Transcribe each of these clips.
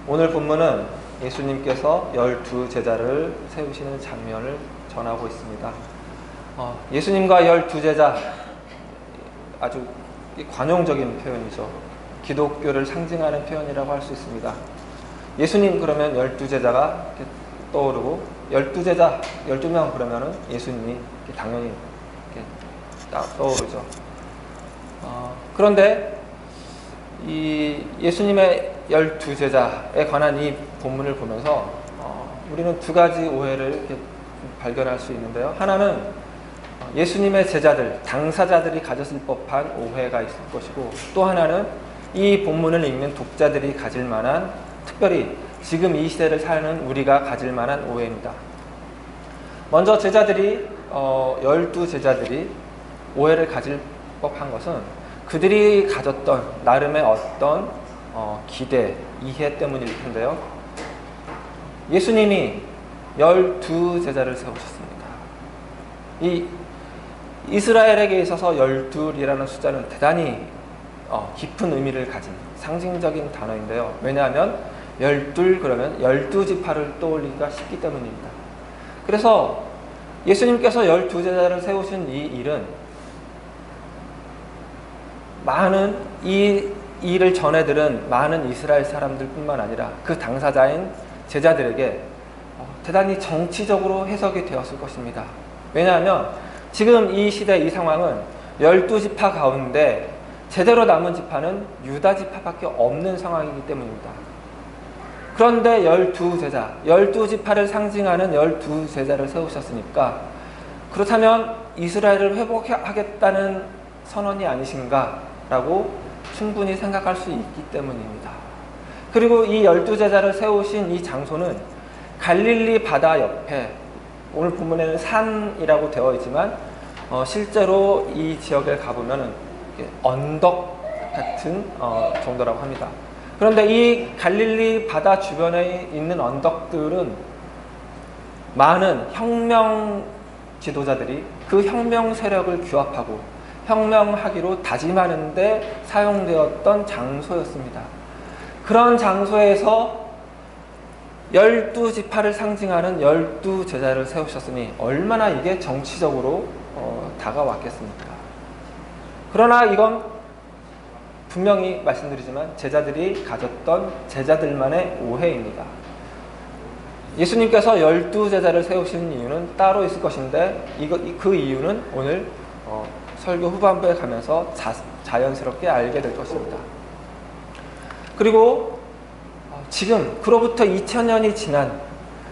오늘 본문은 예수님께서 12제자를 세우시는 장면을 전하고 있습니다. 예수님과 12제자, 아주 관용적인 표현이죠. 기독교를 상징하는 표현이라고 할 수 있습니다. 예수님 그러면 12제자가 떠오르고 12제자, 12명 그러면은 예수님이 당연히 이렇게 딱 떠오르죠. 그런데 이 예수님의 12제자에 관한 이 본문을 보면서 우리는 두 가지 오해를 이렇게 발견할 수 있는데요. 하나는 예수님의 제자들, 당사자들이 가졌을 법한 오해가 있을 것이고, 또 하나는 이 본문을 읽는 독자들이 가질 만한, 특별히 지금 이 시대를 사는 우리가 가질 만한 오해입니다. 먼저 제자들이 12제자들이 오해를 가질 법한 것은 그들이 가졌던 나름의 어떤 기대, 이해 때문일 텐데요. 예수님이 12제자를 세우셨습니다. 이 이스라엘에게 있어서 12이라는 숫자는 대단히 깊은 의미를 가진 상징적인 단어인데요. 왜냐하면 12 그러면 12지파를 떠올리기가 쉽기 때문입니다. 그래서 예수님께서 12제자를 세우신 이 일은 많은 이 일을 전해들은 많은 이스라엘 사람들뿐만 아니라 그 당사자인 제자들에게 대단히 정치적으로 해석이 되었을 것입니다. 왜냐하면 지금 이 시대 이 상황은 12지파 가운데 제대로 남은 지파는 유다 지파밖에 없는 상황이기 때문입니다. 그런데 12제자, 12지파를 상징하는 12제자를 세우셨으니까 그렇다면 이스라엘을 회복하겠다는 선언이 아니신가? 라고 충분히 생각할 수 있기 때문입니다. 그리고 이 12제자를 세우신 이 장소는 갈릴리 바다 옆에, 오늘 본문에는 산이라고 되어 있지만 실제로 이 지역에 가보면 언덕 같은 정도라고 합니다. 그런데 이 갈릴리 바다 주변에 있는 언덕들은 많은 혁명 지도자들이 그 혁명 세력을 규합하고 혁명하기로 다짐하는 데 사용되었던 장소였습니다. 그런 장소에서 12지파를 상징하는 12제자를 세우셨으니 얼마나 이게 정치적으로 다가왔겠습니까? 그러나 이건 분명히 말씀드리지만 제자들이 가졌던 제자들만의 오해입니다. 예수님께서 12제자를 세우신 이유는 따로 있을 것인데 그 이유는 오늘 설교 후반부에 가면서 자연스럽게 알게 될 것입니다. 그리고 지금 그로부터 2000년이 지난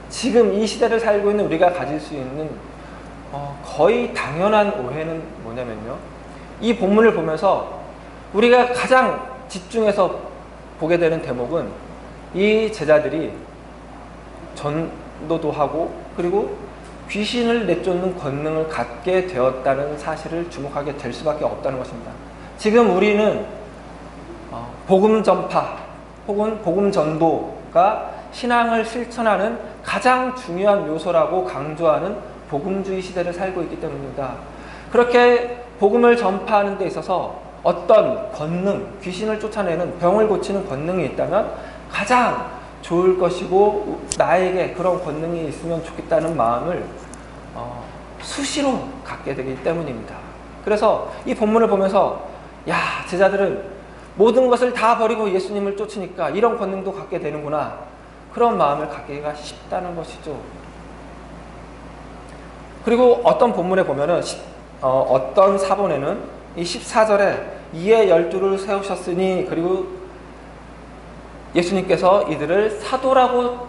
지금 이 시대를 살고 있는 우리가 가질 수 있는 거의 당연한 오해는 뭐냐면요. 이 본문을 보면서 우리가 가장 집중해서 보게 되는 대목은 이 제자들이 전도도 하고 그리고 귀신을 내쫓는 권능을 갖게 되었다는 사실을 주목하게 될 수밖에 없다는 것입니다. 지금 우리는 복음 전파 혹은 복음 전도가 신앙을 실천하는 가장 중요한 요소라고 강조하는 복음주의 시대를 살고 있기 때문입니다. 그렇게 복음을 전파하는 데 있어서 어떤 권능, 귀신을 쫓아내는 병을 고치는 권능이 있다면 가장 좋을 것이고 나에게 그런 권능이 있으면 좋겠다는 마음을 수시로 갖게 되기 때문입니다. 그래서 이 본문을 보면서 제자들은 모든 것을 다 버리고 예수님을 쫓으니까 이런 권능도 갖게 되는구나, 그런 마음을 갖기가 쉽다는 것이죠. 그리고 어떤 본문에 보면은 어떤 사본에는 이 14절에 이에 12를 세우셨으니, 그리고 예수님께서 이들을 사도라고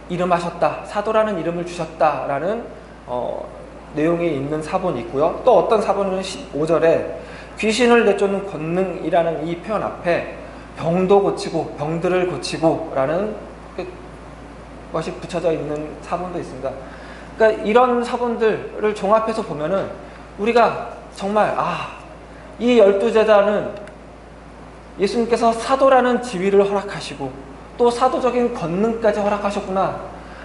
이름하셨다, 사도라는 이름을 주셨다라는 내용이 있는 사본이 있고요. 또 어떤 사본은 15절에 귀신을 내쫓는 권능이라는 이 표현 앞에 병도 고치고 병들을 고치고 라는 것이 붙여져 있는 사본도 있습니다. 그러니까 이런 사본들을 종합해서 보면은 우리가 정말 이 12제자는 예수님께서 사도라는 지위를 허락하시고 또 사도적인 권능까지 허락하셨구나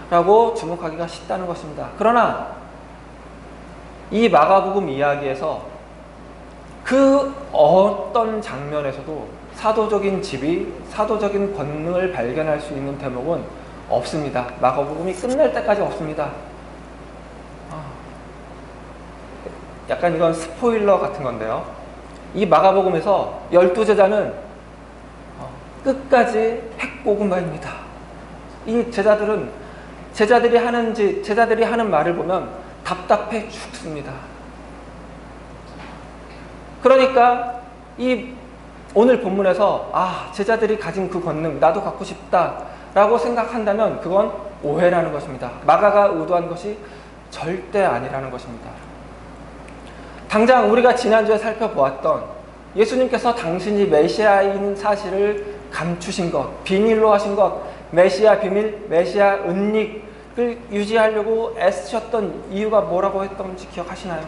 라고 주목하기가 쉽다는 것입니다. 그러나 이 마가복음 이야기에서 그 어떤 장면에서도 사도적인 지위, 사도적인 권능을 발견할 수 있는 대목은 없습니다. 마가복음이 끝날 때까지 없습니다. 약간 이건 스포일러 같은 건데요. 이 마가복음에서 12제자는 끝까지 핵고구마입니다. 이 제자들이 하는 말을 보면 답답해 죽습니다. 그러니까 오늘 본문에서 제자들이 가진 그 권능 나도 갖고 싶다라고 생각한다면 그건 오해라는 것입니다. 마가가 의도한 것이 절대 아니라는 것입니다. 당장 우리가 지난주에 살펴보았던 예수님께서 당신이 메시아인 사실을 감추신 것, 비밀로 하신 것, 메시아 비밀, 메시아 은닉을 유지하려고 애쓰셨던 이유가 뭐라고 했던지 기억하시나요?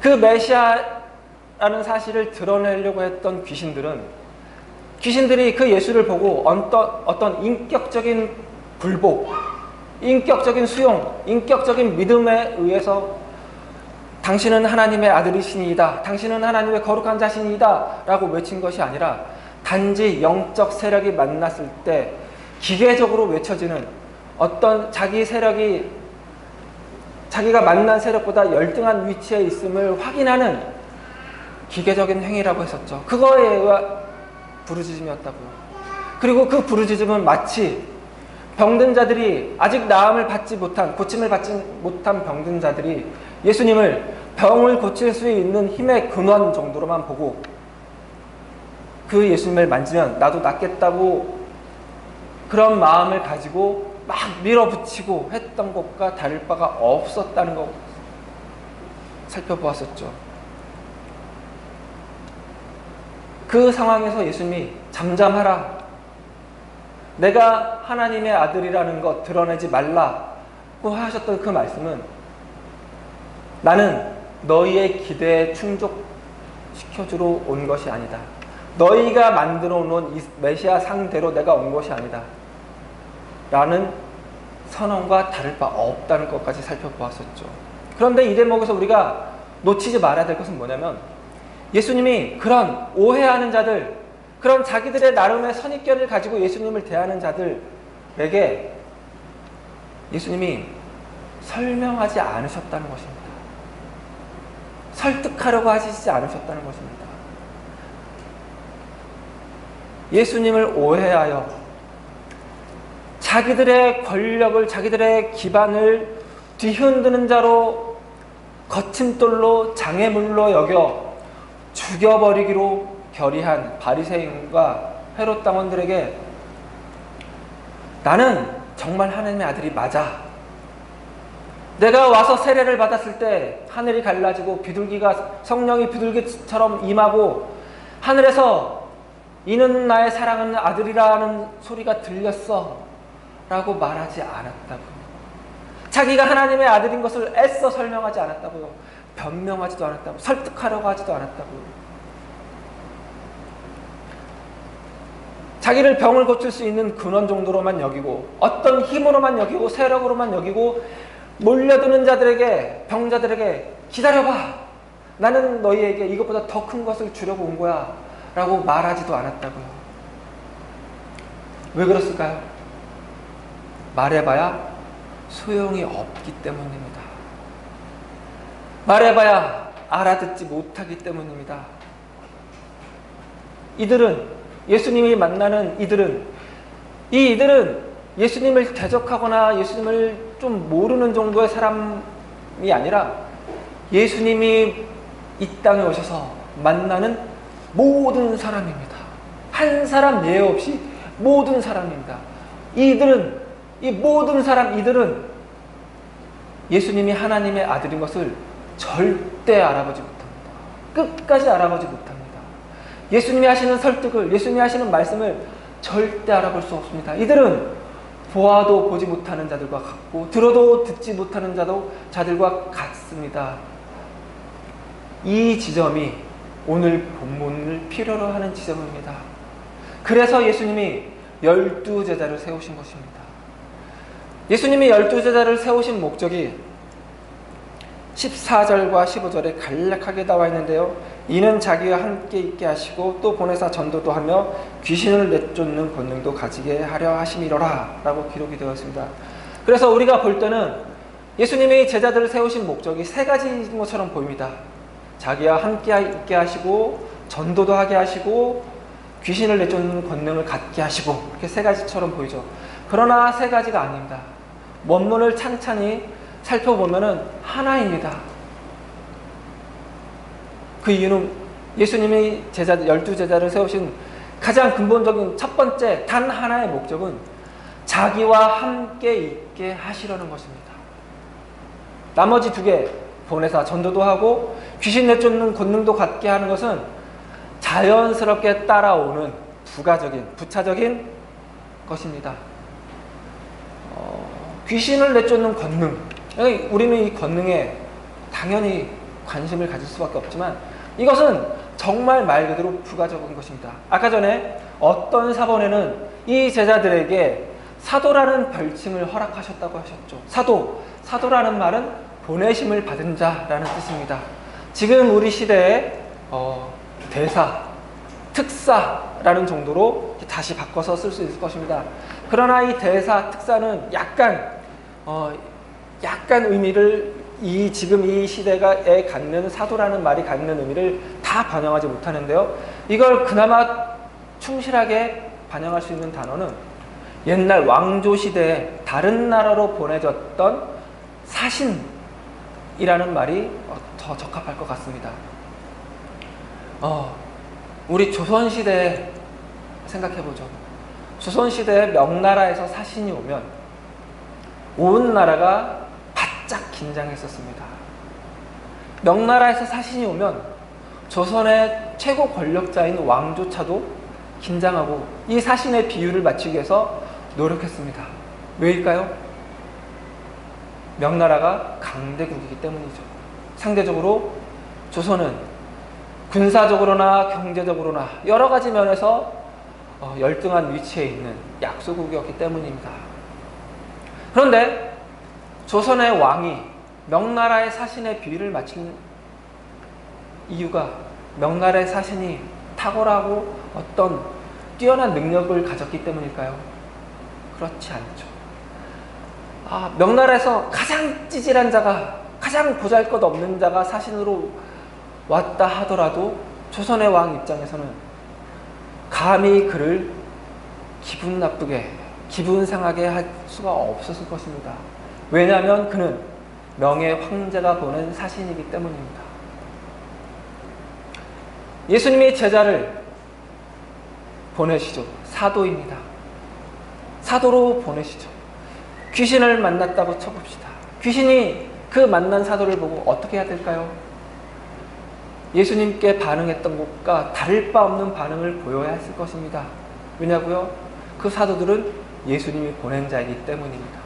그 메시아라는 사실을 드러내려고 했던 귀신들이 그 예수를 보고 어떤 인격적인 굴복, 인격적인 수용, 인격적인 믿음에 의해서 당신은 하나님의 아들이시니이다, 당신은 하나님의 거룩한 자신이다 라고 외친 것이 아니라 단지 영적 세력이 만났을 때 기계적으로 외쳐지는 어떤 자기가 만난 세력보다 열등한 위치에 있음을 확인하는 기계적인 행위라고 했었죠. 그거에 의한 부르짖음이었다고요. 그리고 그 부르짖음은 마치 병든 자들이 아직 나음을 받지 못한, 고침을 받지 못한 병든 자들이 예수님을 병을 고칠 수 있는 힘의 근원 정도로만 보고 그 예수님을 만지면 나도 낫겠다고 그런 마음을 가지고 막 밀어붙이고 했던 것과 다를 바가 없었다는 것 살펴보았었죠. 그 상황에서 예수님이 잠잠하라, 내가 하나님의 아들이라는 것 드러내지 말라고 하셨던 그 말씀은 나는 너희의 기대에 충족시켜주러 온 것이 아니다. 너희가 만들어 놓은 이 메시아 상대로 내가 온 것이 아니다. 라는 선언과 다를 바 없다는 것까지 살펴보았었죠. 그런데 이 대목에서 우리가 놓치지 말아야 될 것은 뭐냐면 예수님이 그런 오해하는 자들, 그런 자기들의 나름의 선입견을 가지고 예수님을 대하는 자들에게 예수님이 설명하지 않으셨다는 것입니다. 설득하려고 하시지 않으셨다는 것입니다. 예수님을 오해하여 자기들의 권력을, 자기들의 기반을 뒤흔드는 자로, 거침돌로, 장애물로 여겨 죽여버리기로 결의한 바리새인과 헤롯 당원들에게 나는 정말 하나님의 아들이 맞아. 내가 와서 세례를 받았을 때 하늘이 갈라지고 성령이 비둘기처럼 임하고 하늘에서 이는 나의 사랑하는 아들이라는 소리가 들렸어 라고 말하지 않았다고. 자기가 하나님의 아들인 것을 애써 설명하지 않았다고요. 변명하지도 않았다고. 설득하려고 하지도 않았다고요. 자기를 병을 고칠 수 있는 근원 정도로만 여기고, 어떤 힘으로만 여기고, 세력으로만 여기고, 몰려드는 자들에게, 병자들에게 기다려봐, 나는 너희에게 이것보다 더 큰 것을 주려고 온 거야 라고 말하지도 않았다고요. 왜 그랬을까요? 말해봐야 소용이 없기 때문입니다. 말해봐야 알아듣지 못하기 때문입니다. 예수님이 만나는 이들은 예수님을 대적하거나 예수님을 좀 모르는 정도의 사람이 아니라 예수님이 이 땅에 오셔서 만나는 모든 사람입니다. 한 사람 예외 없이 모든 사람입니다. 이들은 예수님이 하나님의 아들인 것을 절대 알아보지 못합니다. 끝까지 알아보지 못합니다. 예수님이 하시는 설득을, 예수님이 하시는 말씀을 절대 알아볼 수 없습니다. 이들은 보아도 보지 못하는 자들과 같고 들어도 듣지 못하는 자들과 같습니다. 이 지점이 오늘 본문을 필요로 하는 지점입니다. 그래서 예수님이 12제자를 세우신 것입니다. 예수님이 12제자를 세우신 목적이 14절과 15절에 간략하게 나와 있는데요. 이는 자기와 함께 있게 하시고 또 보내사 전도도 하며 귀신을 내쫓는 권능도 가지게 하려 하심이로라 라고 기록이 되어 있습니다. 그래서 우리가 볼 때는 예수님이 제자들을 세우신 목적이 세 가지인 것처럼 보입니다. 자기와 함께 있게 하시고 전도도 하게 하시고 귀신을 내쫓는 권능을 갖게 하시고, 이렇게 세 가지처럼 보이죠. 그러나 세 가지가 아닙니다. 원문을 찬찬히 살펴보면은 하나입니다. 그 이유는 예수님이 12제자를 세우신 가장 근본적인 첫 번째 단 하나의 목적은 자기와 함께 있게 하시려는 것입니다. 나머지 두 개, 보내사 전도도 하고 귀신 내쫓는 권능도 갖게 하는 것은 자연스럽게 따라오는 부차적인 것입니다. 귀신을 내쫓는 권능, 우리는 이 권능에 당연히 관심을 가질 수밖에 없지만 이것은 정말 말 그대로 부가적인 것입니다. 아까 전에 어떤 사본에는 이 제자들에게 사도라는 별칭을 허락하셨다고 하셨죠. 사도라는 말은 보내심을 받은 자라는 뜻입니다. 지금 우리 시대에 대사, 특사라는 정도로 다시 바꿔서 쓸 수 있을 것입니다. 그러나 이 대사, 특사는 약간 의미를 지금 이 시대에 갖는 사도라는 말이 갖는 의미를 다 반영하지 못하는데요. 이걸 그나마 충실하게 반영할 수 있는 단어는 옛날 왕조 시대에 다른 나라로 보내졌던 사신이라는 말이 더 적합할 것 같습니다. 우리 조선시대에 생각해보죠. 조선시대에 명나라에서 사신이 오면 온 나라가 바짝 긴장했었습니다. 명나라에서 사신이 오면 조선의 최고 권력자인 왕조차도 긴장하고 이 사신의 비율을 맞추기 위해서 노력했습니다. 왜일까요? 명나라가 강대국이기 때문이죠. 상대적으로 조선은 군사적으로나 경제적으로나 여러 가지 면에서 열등한 위치에 있는 약소국이었기 때문입니다. 그런데 조선의 왕이 명나라의 사신의 비위를 맞춘 이유가 명나라의 사신이 탁월하고 어떤 뛰어난 능력을 가졌기 때문일까요? 그렇지 않죠. 명나라에서 가장 찌질한 자가, 가장 보잘것없는 자가 사신으로 왔다 하더라도 조선의 왕 입장에서는 감히 그를 기분 나쁘게, 기분 상하게 할 수가 없었을 것입니다. 왜냐하면 그는 명예 황제가 보낸 사신이기 때문입니다. 예수님이 제자를 보내시죠. 사도입니다. 사도로 보내시죠. 귀신을 만났다고 쳐봅시다. 귀신이 그 만난 사도를 보고 어떻게 해야 될까요? 예수님께 반응했던 것과 다를 바 없는 반응을 보여야 했을 것입니다. 왜냐고요? 그 사도들은 예수님이 보낸 자이기 때문입니다.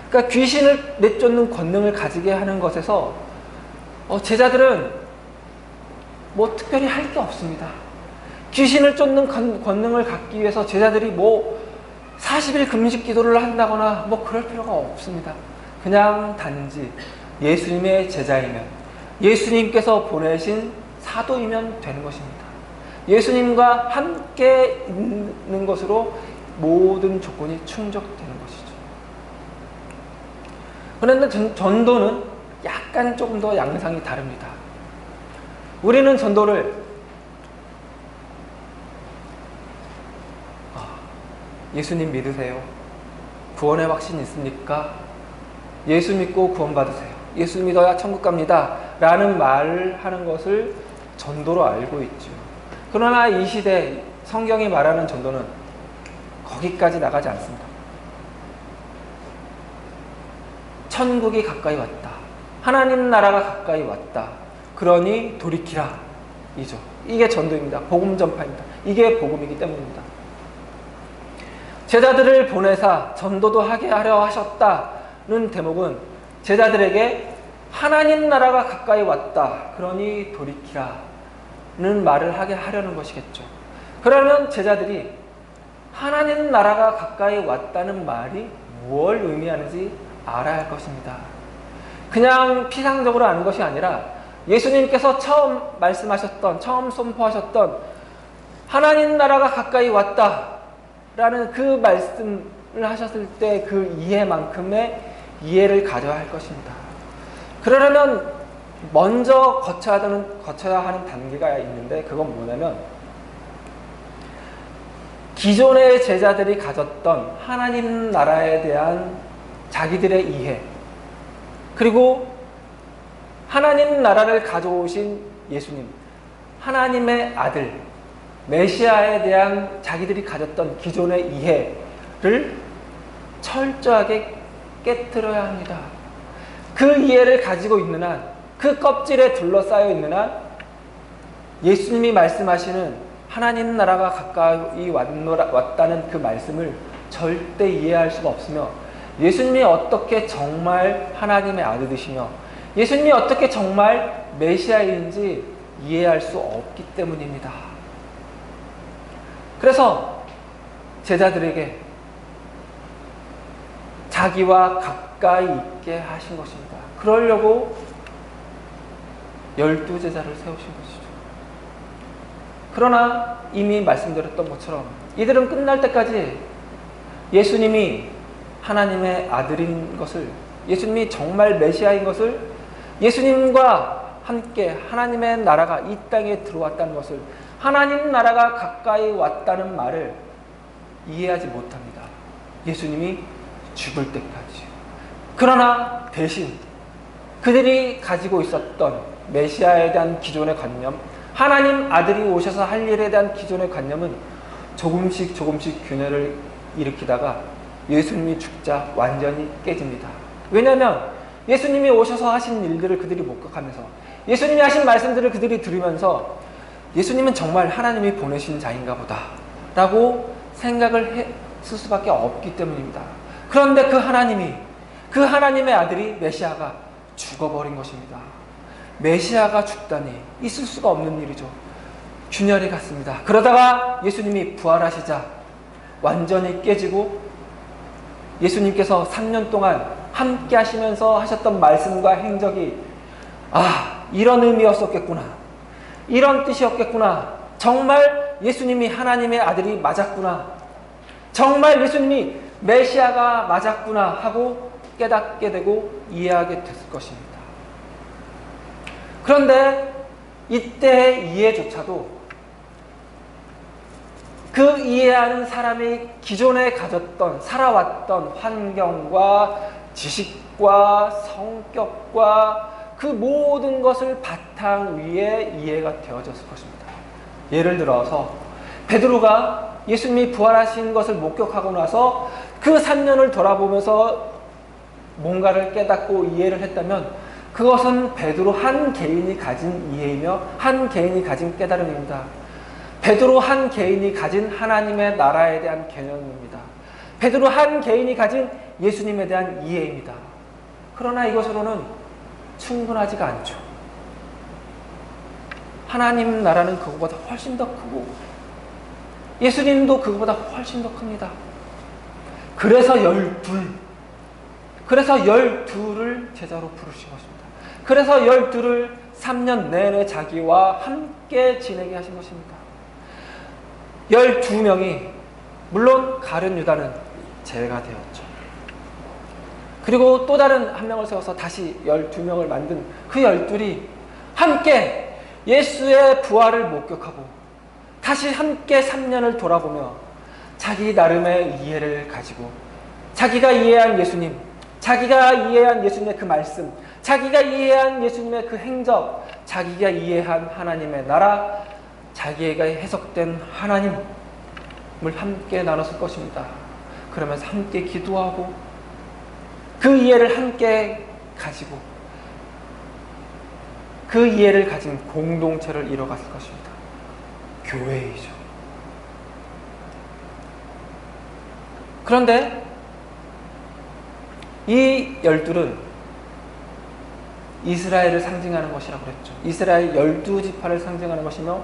그러니까 귀신을 내쫓는 권능을 가지게 하는 것에서 제자들은 뭐 특별히 할 게 없습니다. 귀신을 쫓는 권능을 갖기 위해서 제자들이 40일 금식 기도를 한다거나 그럴 필요가 없습니다. 그냥 단지 예수님의 제자이면, 예수님께서 보내신 사도이면 되는 것입니다. 예수님과 함께 있는 것으로 모든 조건이 충족되는 것이죠. 그런데 전도는 약간 조금 더 양상이 다릅니다. 우리는 전도를 예수님 믿으세요? 구원의 확신 있습니까? 예수 믿고 구원 받으세요. 예수 믿어야 천국 갑니다. 라는 말을 하는 것을 전도로 알고 있죠. 그러나 이 시대 성경이 말하는 전도는 거기까지 나가지 않습니다. 천국이 가까이 왔다. 하나님 나라가 가까이 왔다. 그러니 돌이키라. 이죠. 이게 전도입니다. 복음 전파입니다. 이게 복음이기 때문입니다. 제자들을 보내사 전도도 하게 하려 하셨다는 대목은 제자들에게 하나님 나라가 가까이 왔다. 그러니 돌이키라는 말을 하게 하려는 것이겠죠. 그러면 제자들이 하나님 나라가 가까이 왔다는 말이 뭘 의미하는지 알아야 할 것입니다. 그냥 피상적으로 아는 것이 아니라 예수님께서 처음 말씀하셨던, 처음 선포하셨던 하나님 나라가 가까이 왔다라는 그 말씀을 하셨을 때 그 이해만큼의 이해를 가져야 할 것입니다. 그러려면 먼저 거쳐야 하는 단계가 있는데, 그건 뭐냐면 기존의 제자들이 가졌던 하나님 나라에 대한 자기들의 이해, 그리고 하나님 나라를 가져오신 예수님, 하나님의 아들 메시아에 대한 자기들이 가졌던 기존의 이해를 철저하게 깨트려야 합니다. 그 이해를 가지고 있는 한, 그 껍질에 둘러싸여 있는 한, 예수님이 말씀하시는 하나님 나라가 가까이 왔다는 그 말씀을 절대 이해할 수가 없으며, 예수님이 어떻게 정말 하나님의 아들이시며 예수님이 어떻게 정말 메시아인지 이해할 수 없기 때문입니다. 그래서 제자들에게 자기와 가까이 있게 하신 것입니다. 그러려고 12제자를 세우신 것이죠. 그러나 이미 말씀드렸던 것처럼 이들은 끝날 때까지 예수님이 하나님의 아들인 것을, 예수님이 정말 메시아인 것을, 예수님과 함께 하나님의 나라가 이 땅에 들어왔다는 것을, 하나님 나라가 가까이 왔다는 말을 이해하지 못합니다. 예수님이 죽을 때까지. 그러나 대신 그들이 가지고 있었던 메시아에 대한 기존의 관념, 하나님 아들이 오셔서 할 일에 대한 기존의 관념은 조금씩 균열을 일으키다가 예수님이 죽자 완전히 깨집니다. 왜냐하면 예수님이 오셔서 하신 일들을 그들이 목격하면서, 예수님이 하신 말씀들을 그들이 들으면서 예수님은 정말 하나님이 보내신 자인가 보다 라고 생각을 했을 수밖에 없기 때문입니다. 그런데 그 하나님이, 그 하나님의 아들이 메시아가 죽어버린 것입니다. 메시아가 죽다니 있을 수가 없는 일이죠. 균열이 갔습니다. 그러다가 예수님이 부활하시자 완전히 깨지고, 예수님께서 3년 동안 함께 하시면서 하셨던 말씀과 행적이 이런 의미였었겠구나, 이런 뜻이었겠구나, 정말 예수님이 하나님의 아들이 맞았구나, 정말 예수님이 메시아가 맞았구나 하고 깨닫게 되고 이해하게 됐을 것입니다. 그런데 이때의 이해조차도 그 이해하는 사람이 기존에 가졌던, 살아왔던 환경과 지식과 성격과 그 모든 것을 바탕 위에 이해가 되어졌을 것입니다. 예를 들어서 베드로가 예수님이 부활하신 것을 목격하고 나서 그 3년을 돌아보면서 뭔가를 깨닫고 이해를 했다면, 그것은 베드로 한 개인이 가진 이해이며 한 개인이 가진 깨달음입니다. 베드로 한 개인이 가진 하나님의 나라에 대한 개념입니다. 베드로 한 개인이 가진 예수님에 대한 이해입니다. 그러나 이것으로는 충분하지가 않죠. 하나님 나라는 그것보다 훨씬 더 크고 예수님도 그것보다 훨씬 더 큽니다. 그래서 12를 제자로 부르신 것입니다. 그래서 12를 3년 내내 자기와 함께 지내게 하신 것입니다. 12명이, 물론 가룟 유다는 제외가 되었죠. 그리고 또 다른 한 명을 세워서 다시 12명을 만든 그 12이 함께 예수의 부활을 목격하고 다시 함께 3년을 돌아보며 자기 나름의 이해를 가지고 자기가 이해한 예수님, 자기가 이해한 예수님의 그 말씀, 자기가 이해한 예수님의 그 행적, 자기가 이해한 하나님의 나라, 자기가 해석된 하나님을 함께 나눴을 것입니다. 그러면서 함께 기도하고 그 이해를 함께 가지고 그 이해를 가진 공동체를 이뤄갔을 것입니다. 교회이죠. 그런데 이 12은 이스라엘을 상징하는 것이라고 그랬죠. 이스라엘 12지파를 상징하는 것이며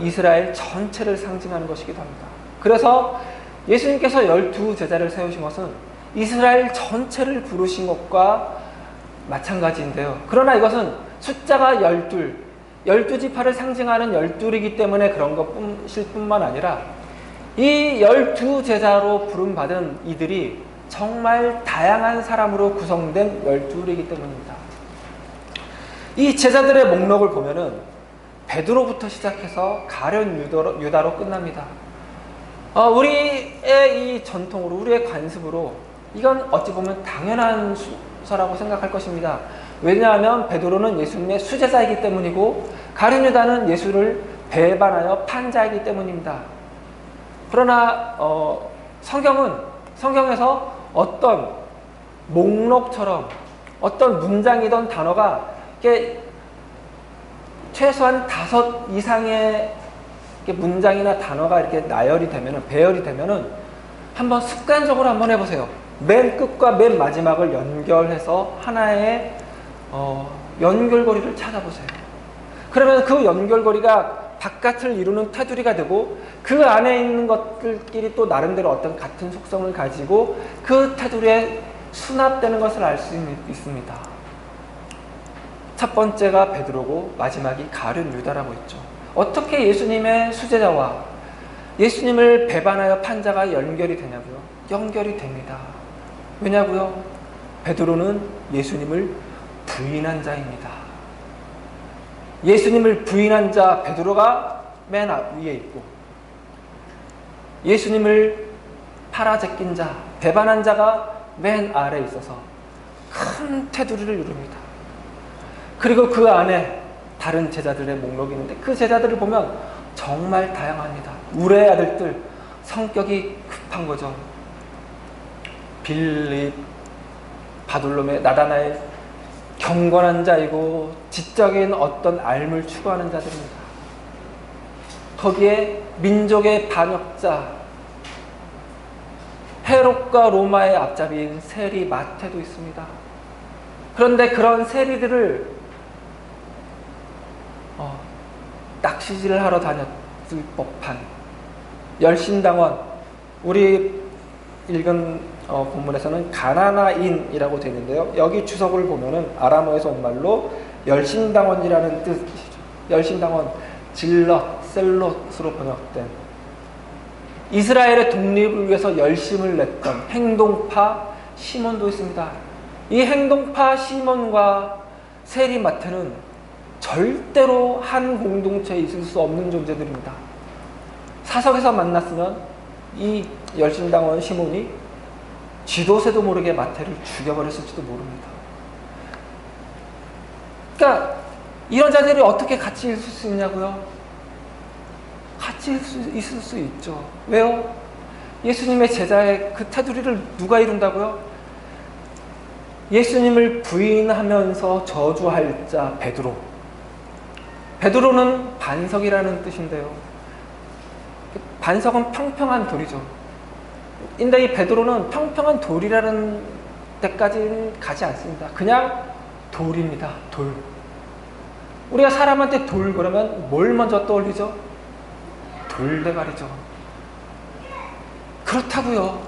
이스라엘 전체를 상징하는 것이기도 합니다. 그래서 예수님께서 12제자를 세우신 것은 이스라엘 전체를 부르신 것과 마찬가지인데요. 그러나 이것은 숫자가 12지파를 상징하는 12이기 때문에 그런 것일 뿐만 아니라 이 12제자로 부름받은 이들이 정말 다양한 사람으로 구성된 12이기 때문입니다. 이 제자들의 목록을 보면은 베드로부터 시작해서 가룟 유다로 끝납니다. 우리의 이 전통으로, 우리의 관습으로 이건 어찌 보면 당연한 순서라고 생각할 것입니다. 왜냐하면 베드로는 예수님의 수제자이기 때문이고 가룟 유다는 예수를 배반하여 판자이기 때문입니다. 그러나 성경에서 어떤 목록처럼 어떤 문장이던 단어가 이렇게 최소한 5 이상의 문장이나 단어가 이렇게 나열이 되면은, 배열이 되면은 한번 습관적으로 한번 해보세요. 맨 끝과 맨 마지막을 연결해서 하나의 연결고리를 찾아보세요. 그러면 그 연결고리가 바깥을 이루는 테두리가 되고 그 안에 있는 것들끼리 또 나름대로 어떤 같은 속성을 가지고 그 테두리에 수납되는 것을 알 수 있습니다. 첫 번째가 베드로고 마지막이 가룟 유다라고 있죠. 어떻게 예수님의 수제자와 예수님을 배반하여 판자가 연결이 되냐고요? 연결이 됩니다. 왜냐고요? 베드로는 예수님을 부인한 자입니다. 예수님을 부인한 자 베드로가 맨 위에 있고 예수님을 팔아제낀 자, 배반한 자가 맨 아래에 있어서 큰 테두리를 이룹니다. 그리고 그 안에 다른 제자들의 목록이 있는데 그 제자들을 보면 정말 다양합니다. 우레의 아들들, 성격이 급한 거죠. 빌립, 바돌로메, 나다나엘, 경건한 자이고 지적인 어떤 앓음을 추구하는 자들입니다. 거기에 민족의 반역자, 헤롯과 로마의 앞잡이인 세리 마태도 있습니다. 그런데 그런 세리들을 낚시질을 하러 다녔을 법한 열심당원, 우리 읽은 본문에서는 가나나인이라고 되는데요. 여기 주석을 보면은 아람어에서 온 말로 열심당원이라는 뜻이죠. 열심당원, 질럿, 셀롯으로 번역된 이스라엘의 독립을 위해서 열심을 냈던 행동파 시몬도 있습니다. 이 행동파 시몬과 세리 마태는 절대로 한 공동체에 있을 수 없는 존재들입니다. 사석에서 만났으면 이 열심당원 시몬이 쥐도새도 모르게 마태를 죽여버렸을지도 모릅니다. 그러니까 이런 자들이 어떻게 같이 있을 수 있냐고요? 같이 있을 수 있죠. 왜요? 예수님의 제자의 그 테두리를 누가 이룬다고요? 예수님을 부인하면서 저주할 자 베드로. 베드로는 반석이라는 뜻인데요. 반석은 평평한 돌이죠. 근데 이 베드로는 평평한 돌이라는 데까지는 가지 않습니다. 그냥 돌입니다. 돌. 우리가 사람한테 돌 그러면 뭘 먼저 떠올리죠? 돌대가리죠. 그렇다고요.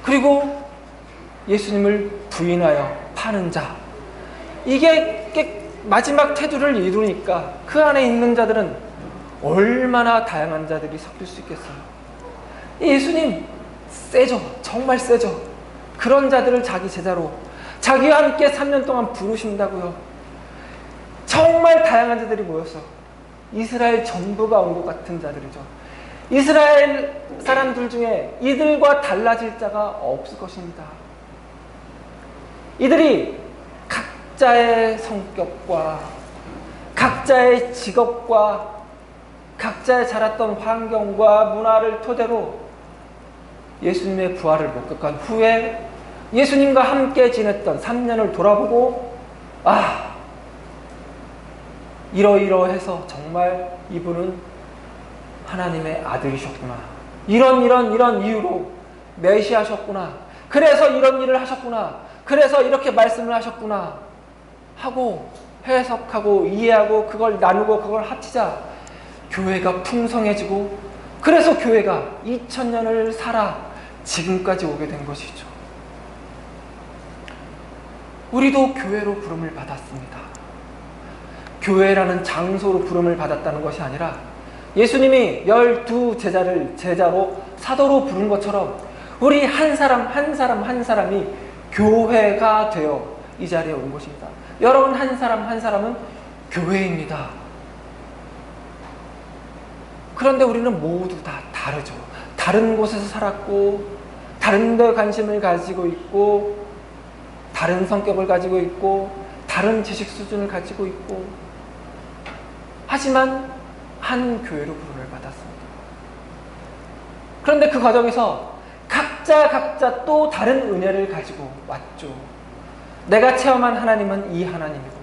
그리고 예수님을 부인하여 파는 자. 이게 마지막 테두리를 이루니까 그 안에 있는 자들은 얼마나 다양한 자들이 섞일 수 있겠어요. 예수님 세죠. 정말 세죠. 그런 자들을 자기 제자로 자기와 함께 3년 동안 부르신다고요. 정말 다양한 자들이 모였어. 이스라엘 전부가 온 것 같은 자들이죠. 이스라엘 사람들 중에 이들과 달라질 자가 없을 것입니다. 이들이 각자의 성격과 각자의 직업과 각자의 자랐던 환경과 문화를 토대로 예수님의 부활을 목격한 후에 예수님과 함께 지냈던 3년을 돌아보고 이러이러해서 정말 이분은 하나님의 아들이셨구나. 이런 이유로 메시아셨구나. 그래서 이런 일을 하셨구나. 그래서 이렇게 말씀을 하셨구나 하고 해석하고 이해하고 그걸 나누고 그걸 합치자 교회가 풍성해지고 그래서 교회가 2000년을 살아 지금까지 오게 된 것이죠. 우리도 교회로 부름을 받았습니다. 교회라는 장소로 부름을 받았다는 것이 아니라 예수님이 12제자를 제자로 사도로 부른 것처럼 우리 한 사람 한 사람 한 사람이 교회가 되어 이 자리에 온 것입니다. 여러분 한 사람 한 사람은 교회입니다. 그런데 우리는 모두 다 다르죠. 다른 곳에서 살았고 다른 데 관심을 가지고 있고 다른 성격을 가지고 있고 다른 지식 수준을 가지고 있고 하지만 한 교회로 부름을 받았습니다. 그런데 그 과정에서 각자 또 다른 은혜를 가지고 왔죠. 내가 체험한 하나님은 이 하나님이고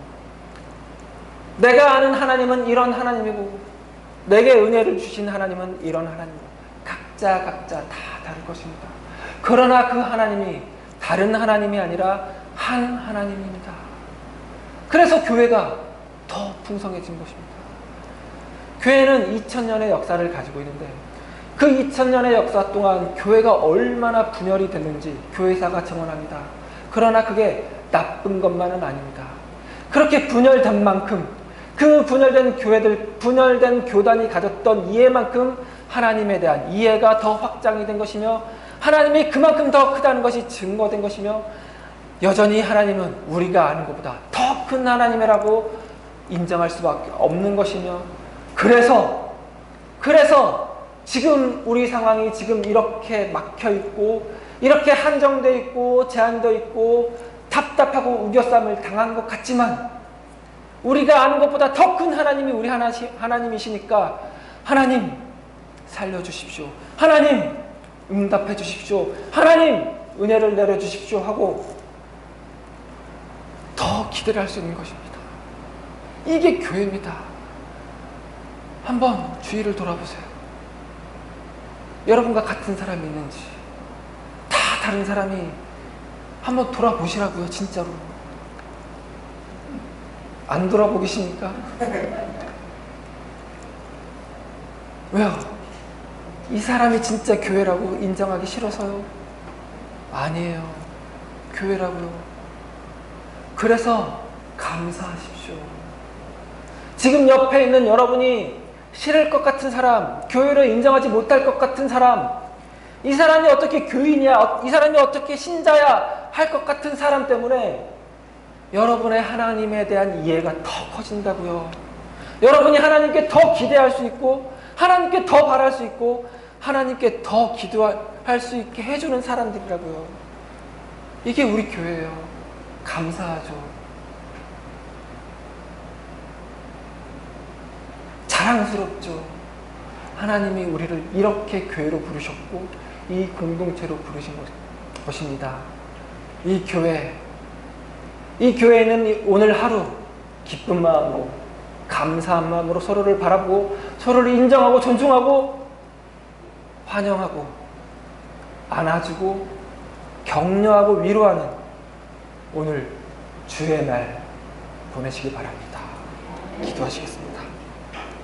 내가 아는 하나님은 이런 하나님이고 내게 은혜를 주신 하나님은 이런 하나님이고 각자 다 다를 것입니다. 그러나 그 하나님이 다른 하나님이 아니라 한 하나님입니다. 그래서 교회가 더 풍성해진 것입니다. 교회는 2000년의 역사를 가지고 있는데 그 2000년의 역사 동안 교회가 얼마나 분열이 됐는지 교회사가 증언합니다. 그러나 그게 나쁜 것만은 아닙니다. 그렇게 분열된 만큼 그 분열된 교회들, 분열된 교단이 가졌던 이해만큼 하나님에 대한 이해가 더 확장이 된 것이며 하나님이 그만큼 더 크다는 것이 증거된 것이며 여전히 하나님은 우리가 아는 것보다 더 큰 하나님이라고 인정할 수밖에 없는 것이며 그래서 지금 우리 상황이 지금 이렇게 막혀 있고 이렇게 한정되어 있고 제한되어 있고 답답하고 우겨쌈을 당한 것 같지만 우리가 아는 것보다 더 큰 하나님이 우리 하나님이시니까 하나님 살려주십시오. 하나님 응답해 주십시오. 하나님 은혜를 내려주십시오 하고 더 기대를 할 수 있는 것입니다. 이게 교회입니다. 한번 주위를 돌아보세요. 여러분과 같은 사람이 있는지 다 다른 사람이 한번 돌아보시라고요. 진짜로. 안 돌아보고 계십니까? 왜요? 이 사람이 진짜 교회라고 인정하기 싫어서요? 아니에요. 교회라고요. 그래서 감사하십시오. 지금 옆에 있는 여러분이 싫을 것 같은 사람, 교회를 인정하지 못할 것 같은 사람, 이 사람이 어떻게 교인이야, 이 사람이 어떻게 신자야 할 것 같은 사람 때문에 여러분의 하나님에 대한 이해가 더 커진다고요. 여러분이 하나님께 더 기대할 수 있고 하나님께 더 바랄 수 있고 하나님께 더 기도할 수 있게 해주는 사람들이라고요. 이게 우리 교회예요. 감사하죠. 자랑스럽죠. 하나님이 우리를 이렇게 교회로 부르셨고 이 공동체로 부르신 것입니다. 이 교회는 오늘 하루 기쁜 마음으로 감사한 마음으로 서로를 바라보고 서로를 인정하고 존중하고 환영하고 안아주고 격려하고 위로하는 오늘 주의 날 보내시기 바랍니다. 기도하시겠습니다.